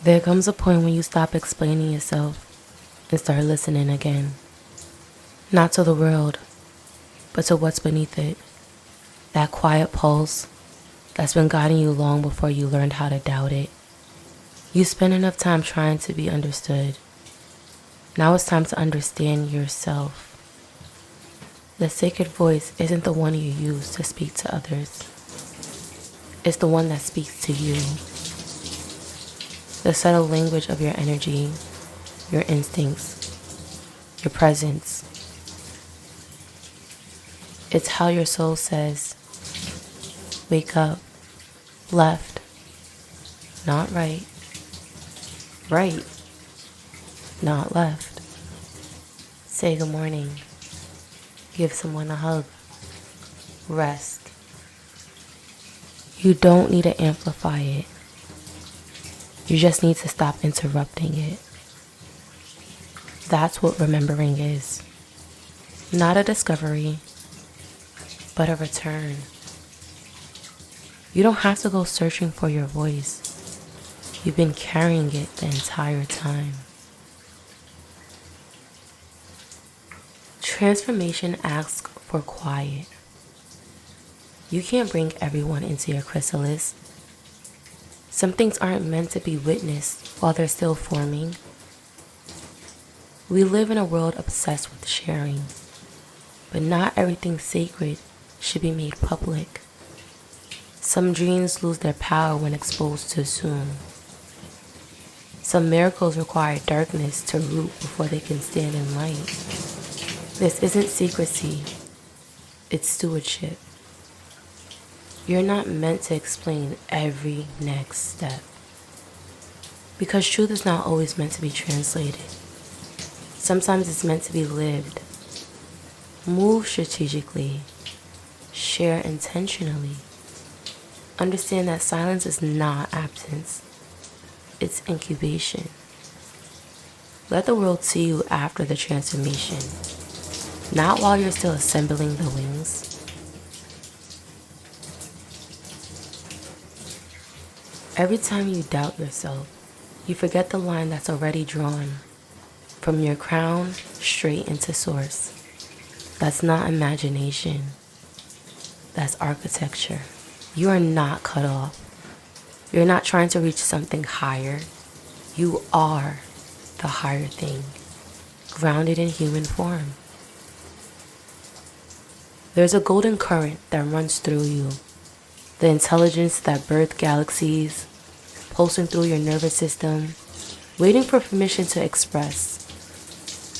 There comes a point when you stop explaining yourself and start listening again. Not to the world, but to what's beneath it. That quiet pulse that's been guiding you long before you learned how to doubt it. You spend enough time trying to be understood. Now it's time to understand yourself. The sacred voice isn't the one you use to speak to others. It's the one that speaks to you. The subtle language of your energy, your instincts, your presence. It's how your soul says, wake up, left, not right, right, not left. Say good morning, give someone a hug, rest. You don't need to amplify it. You just need to stop interrupting it. That's what remembering is. Not a discovery, but a return. You don't have to go searching for your voice. You've been carrying it the entire time. Transformation asks for quiet. You can't bring everyone into your chrysalis. Some things aren't meant to be witnessed while they're still forming. We live in a world obsessed with sharing, but not everything sacred should be made public. Some dreams lose their power when exposed too soon. Some miracles require darkness to root before they can stand in light. This isn't secrecy, it's stewardship. You're not meant to explain every next step, because truth is not always meant to be translated. Sometimes it's meant to be lived. Move strategically. Share intentionally. Understand that silence is not absence. It's incubation. Let the world see you after the transformation, not while you're still assembling the wings. Every time you doubt yourself, you forget the line that's already drawn from your crown straight into source. That's not imagination. That's architecture. You are not cut off. You're not trying to reach something higher. You are the higher thing, grounded in human form. There's a golden current that runs through you. The intelligence that birthed galaxies, pulsing through your nervous system, waiting for permission to express.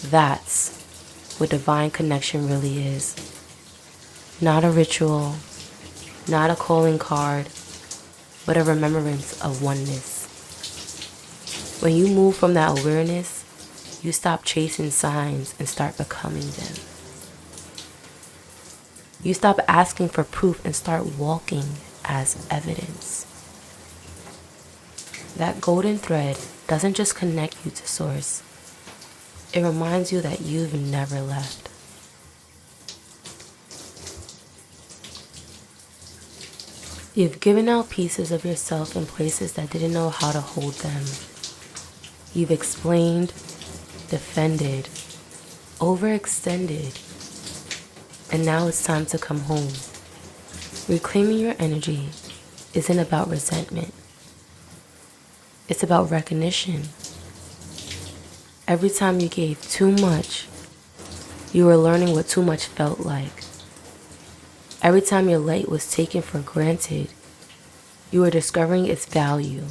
That's what divine connection really is. Not a ritual, not a calling card, but a remembrance of oneness. When you move from that awareness, you stop chasing signs and start becoming them. You stop asking for proof and start walking as evidence. That golden thread doesn't just connect you to source. It reminds you that you've never left. You've given out pieces of yourself in places that didn't know how to hold them. You've explained, defended, overextended, and now it's time to come home. Reclaiming your energy isn't about resentment. It's about recognition. Every time you gave too much, you were learning what too much felt like. Every time your light was taken for granted, you were discovering its value.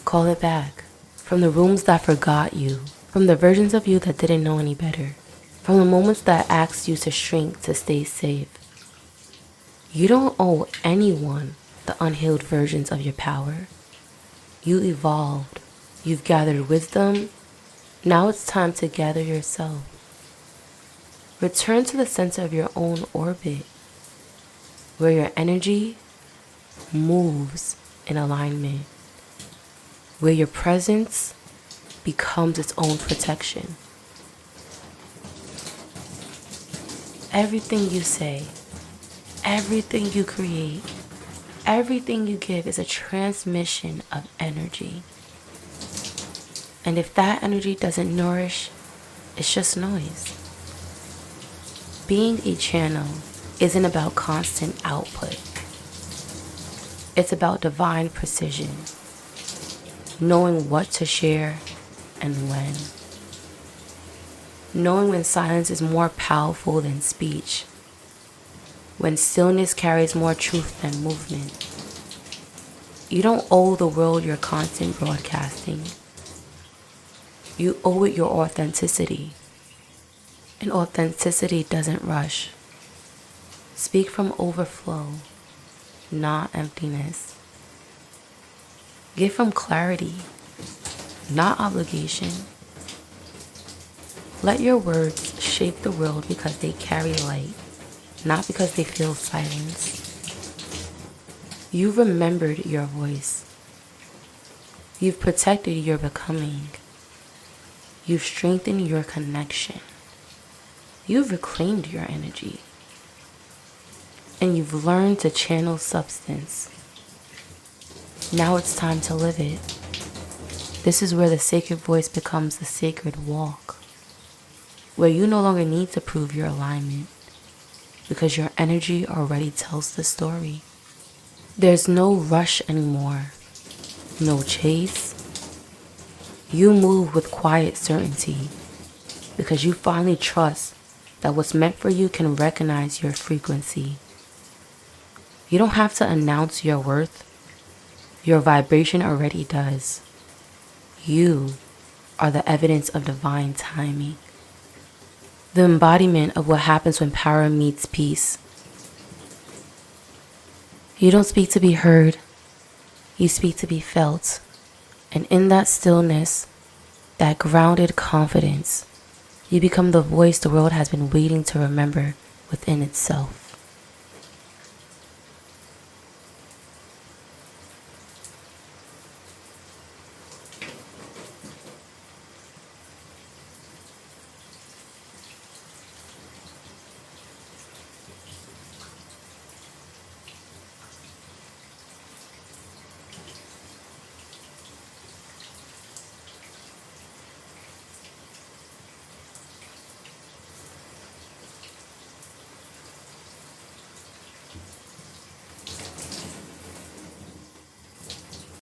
Call it back. From the rooms that forgot you, from the versions of you that didn't know any better, from the moments that asked you to shrink to stay safe. You don't owe anyone the unhealed versions of your power. You evolved. You've gathered wisdom. Now it's time to gather yourself. Return to the center of your own orbit, where your energy moves in alignment, where your presence becomes its own protection. Everything you say, everything you create, everything you give is a transmission of energy. And if that energy doesn't nourish, it's just noise. Being a channel isn't about constant output. It's about divine precision, knowing what to share and when. Knowing when silence is more powerful than speech, when stillness carries more truth than movement. You don't owe the world your constant broadcasting. You owe it your authenticity. And authenticity doesn't rush. Speak from overflow, not emptiness. Give from clarity, not obligation. Let your words shape the world because they carry light, not because they feel silence. You've remembered your voice. You've protected your becoming. You've strengthened your connection. You've reclaimed your energy. And you've learned to channel substance. Now it's time to live it. This is where the sacred voice becomes the sacred walk, where you no longer need to prove your alignment because your energy already tells the story. There's no rush anymore, no chase. You move with quiet certainty because you finally trust that what's meant for you can recognize your frequency. You don't have to announce your worth. Your vibration already does. You are the evidence of divine timing, the embodiment of what happens when power meets peace. You don't speak to be heard, you speak to be felt. And in that stillness, that grounded confidence, you become the voice the world has been waiting to remember within itself.